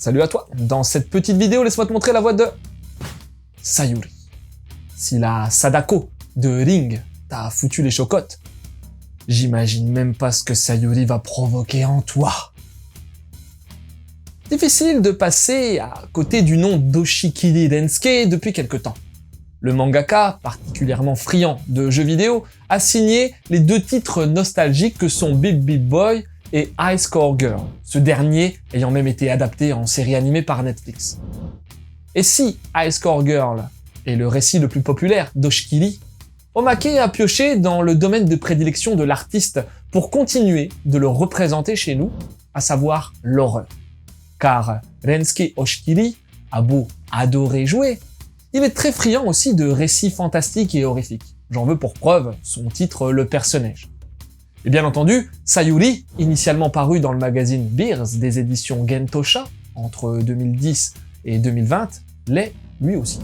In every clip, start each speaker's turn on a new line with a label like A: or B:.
A: Salut à toi. Dans cette petite vidéo, laisse-moi te montrer la voix de Sayuri. Si la Sadako de Ring t'a foutu les chocottes, j'imagine même pas ce que Sayuri va provoquer en toi. Difficile de passer à côté du nom d'Oshikiri Rensuke depuis quelque temps. Le mangaka, particulièrement friand de jeux vidéo, a signé les deux titres nostalgiques que sont Beep Beep Boy et High Score Girl, ce dernier ayant même été adapté en série animée par Netflix. Et si High Score Girl est le récit le plus populaire d'Oshikiri, Omake a pioché dans le domaine de prédilection de l'artiste pour continuer de le représenter chez nous, à savoir l'horreur. Car Rensuke Oshikiri a beau adorer jouer, il est très friand aussi de récits fantastiques et horrifiques. J'en veux pour preuve son titre Le Personnage. Et bien entendu, Sayuri, initialement paru dans le magazine Beers des éditions Gentosha, entre 2010 et 2020, l'est lui aussi.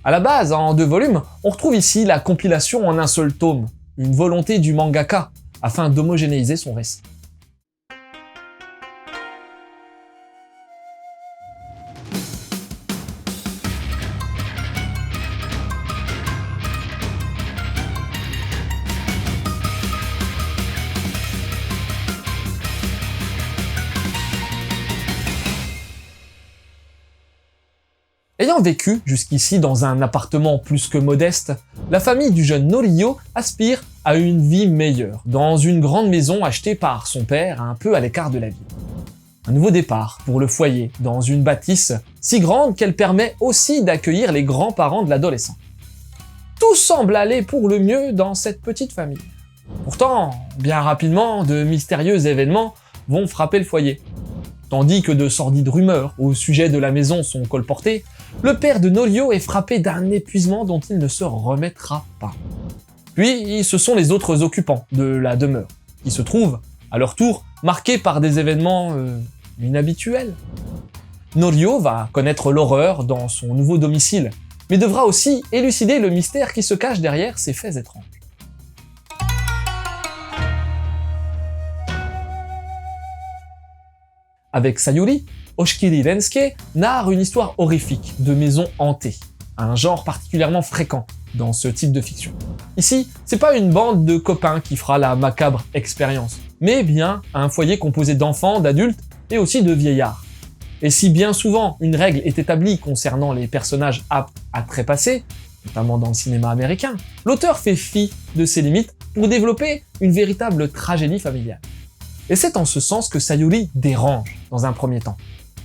A: À la base, en 2 volumes, on retrouve ici la compilation en un seul tome, une volonté du mangaka, afin d'homogénéiser son récit. Ayant vécu jusqu'ici dans un appartement plus que modeste, la famille du jeune Norio aspire à une vie meilleure, dans une grande maison achetée par son père un peu à l'écart de la ville. Un nouveau départ pour le foyer, dans une bâtisse si grande qu'elle permet aussi d'accueillir les grands-parents de l'adolescent. Tout semble aller pour le mieux dans cette petite famille. Pourtant, bien rapidement, de mystérieux événements vont frapper le foyer. Tandis que de sordides rumeurs au sujet de la maison sont colportées, le père de Norio est frappé d'un épuisement dont il ne se remettra pas. Puis, ce sont les autres occupants de la demeure, qui se trouvent, à leur tour, marqués par des événements inhabituels. Norio va connaître l'horreur dans son nouveau domicile, mais devra aussi élucider le mystère qui se cache derrière ces faits étranges. Avec Sayuri, Oshikiri Rensuke narre une histoire horrifique de maison hantée, un genre particulièrement fréquent dans ce type de fiction. Ici, c'est pas une bande de copains qui fera la macabre expérience, mais bien un foyer composé d'enfants, d'adultes et aussi de vieillards. Et si bien souvent une règle est établie concernant les personnages aptes à trépasser, notamment dans le cinéma américain, l'auteur fait fi de ses limites pour développer une véritable tragédie familiale. Et c'est en ce sens que Sayuri dérange dans un premier temps.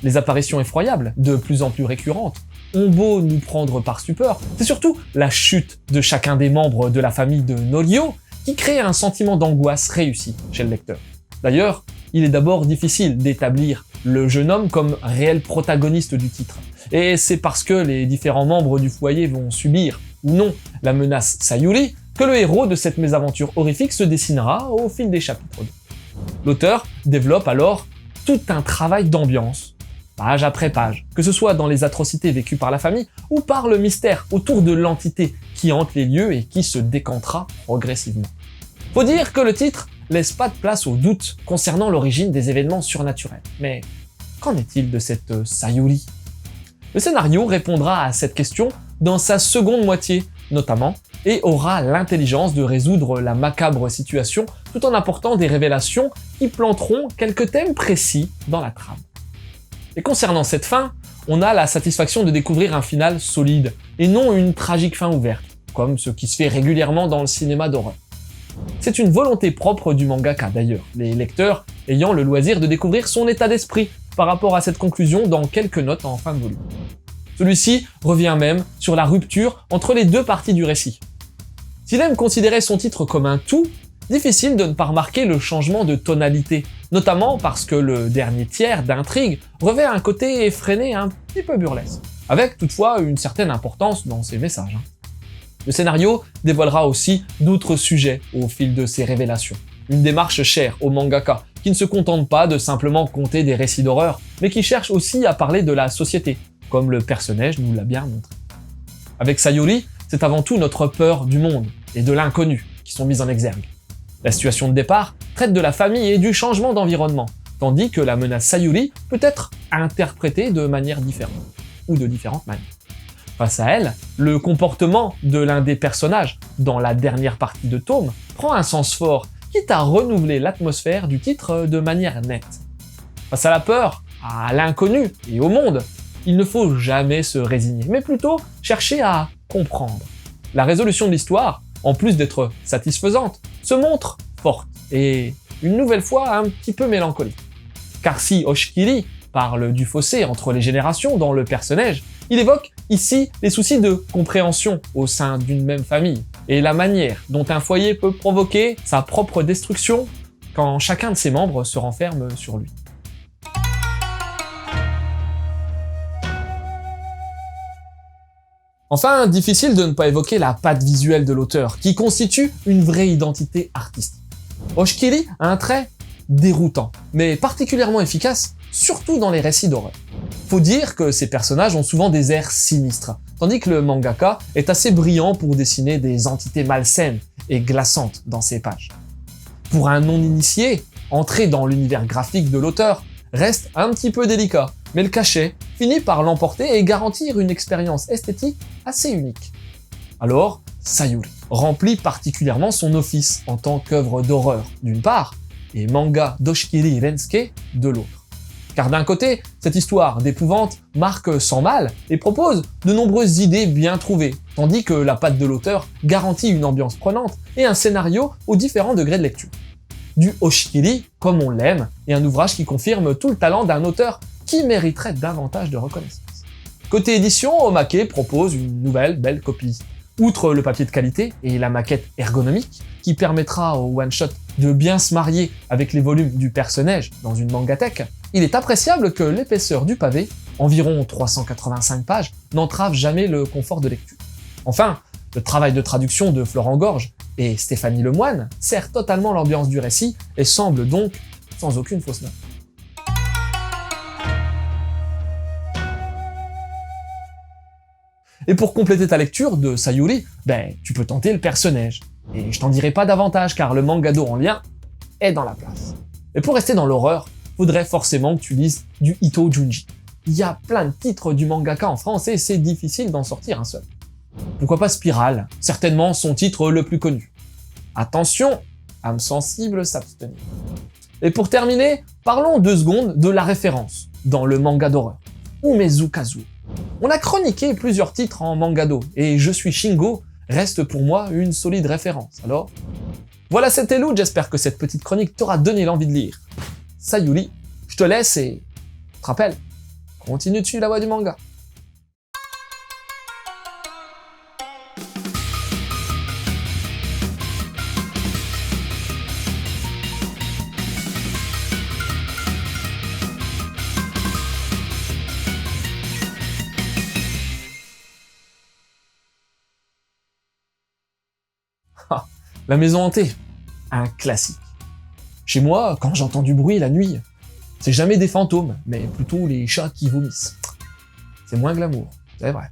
A: Les apparitions effroyables, de plus en plus récurrentes, ont beau nous prendre par stupeur, c'est surtout la chute de chacun des membres de la famille de Norio qui crée un sentiment d'angoisse réussi chez le lecteur. D'ailleurs, il est d'abord difficile d'établir le jeune homme comme réel protagoniste du titre. Et c'est parce que les différents membres du foyer vont subir, ou non, la menace Sayuri, que le héros de cette mésaventure horrifique se dessinera au fil des chapitres. L'auteur développe alors tout un travail d'ambiance, page après page, que ce soit dans les atrocités vécues par la famille ou par le mystère autour de l'entité qui hante les lieux et qui se décantera progressivement. Faut dire que le titre laisse pas de place au doute concernant l'origine des événements surnaturels. Mais qu'en est-il de cette Sayuri ? Le scénario répondra à cette question dans sa seconde moitié, notamment, et aura l'intelligence de résoudre la macabre situation tout en apportant des révélations qui planteront quelques thèmes précis dans la trame. Et concernant cette fin, on a la satisfaction de découvrir un final solide, et non une tragique fin ouverte, comme ce qui se fait régulièrement dans le cinéma d'horreur. C'est une volonté propre du mangaka d'ailleurs, les lecteurs ayant le loisir de découvrir son état d'esprit par rapport à cette conclusion dans quelques notes en fin de volume. Celui-ci revient même sur la rupture entre les deux parties du récit. S'il aime considérer son titre comme un tout, difficile de ne pas remarquer le changement de tonalité, notamment parce que le dernier tiers d'intrigue revêt un côté effréné un petit peu burlesque, avec toutefois une certaine importance dans ses messages. Le scénario dévoilera aussi d'autres sujets au fil de ses révélations. Une démarche chère au mangaka, qui ne se contente pas de simplement conter des récits d'horreur, mais qui cherche aussi à parler de la société, comme le personnage nous l'a bien montré. Avec Sayuri, c'est avant tout notre peur du monde et de l'inconnu qui sont mises en exergue. La situation de départ traite de la famille et du changement d'environnement, tandis que la menace Sayuri peut être interprétée de manière différente, ou de différentes manières. Face à elle, le comportement de l'un des personnages dans la dernière partie de tome prend un sens fort, quitte à renouveler l'atmosphère du titre de manière nette. Face à la peur, à l'inconnu et au monde, il ne faut jamais se résigner, mais plutôt chercher à comprendre. La résolution de l'histoire, en plus d'être satisfaisante, se montre forte et, une nouvelle fois, un petit peu mélancolique. Car si Oshikiri parle du fossé entre les générations dans le personnage, il évoque ici les soucis de compréhension au sein d'une même famille, et la manière dont un foyer peut provoquer sa propre destruction quand chacun de ses membres se renferme sur lui. Enfin, difficile de ne pas évoquer la patte visuelle de l'auteur, qui constitue une vraie identité artistique. Oshikiri a un trait déroutant, mais particulièrement efficace, surtout dans les récits d'horreur. Faut dire que ces personnages ont souvent des airs sinistres, tandis que le mangaka est assez brillant pour dessiner des entités malsaines et glaçantes dans ses pages. Pour un non-initié, entrer dans l'univers graphique de l'auteur reste un petit peu délicat, mais le cachet finit par l'emporter et garantir une expérience esthétique assez unique. Alors, Sayuri remplit particulièrement son office en tant qu'œuvre d'horreur d'une part, et manga d'Oshikiri Rensuke de l'autre. Car d'un côté, cette histoire d'épouvante marque sans mal et propose de nombreuses idées bien trouvées, tandis que la patte de l'auteur garantit une ambiance prenante et un scénario aux différents degrés de lecture. Du Oshikiri comme on l'aime, et un ouvrage qui confirme tout le talent d'un auteur qui mériterait davantage de reconnaissance. Côté édition, Omake propose une nouvelle belle copie. Outre le papier de qualité et la maquette ergonomique, qui permettra au one-shot de bien se marier avec les volumes du personnage dans une mangatech, il est appréciable que l'épaisseur du pavé, environ 385 pages, n'entrave jamais le confort de lecture. Enfin, le travail de traduction de Florent Gorge et Stéphanie Lemoine sert totalement l'ambiance du récit et semble donc sans aucune fausse note. Et pour compléter ta lecture de Sayuri, tu peux tenter le personnage. Et je t'en dirai pas davantage car le mangado en lien est dans la place. Et pour rester dans l'horreur, faudrait forcément que tu lises du Ito Junji. Il y a plein de titres du mangaka en France et c'est difficile d'en sortir un seul. Pourquoi pas Spirale, certainement son titre le plus connu. Attention, âme sensible s'abstenir. Et pour terminer, parlons 2 secondes de la référence dans le manga d'horreur, Umezu Kazuo. On a chroniqué plusieurs titres en mangado, et Je suis Shingo reste pour moi une solide référence. Alors, voilà, c'était Lou, j'espère que cette petite chronique t'aura donné l'envie de lire. Sayuri, je te laisse et, je te rappelle, continue de suivre la voie du manga. La maison hantée, un classique. Chez moi, quand j'entends du bruit la nuit, c'est jamais des fantômes, mais plutôt les chats qui vomissent. C'est moins glamour, c'est vrai.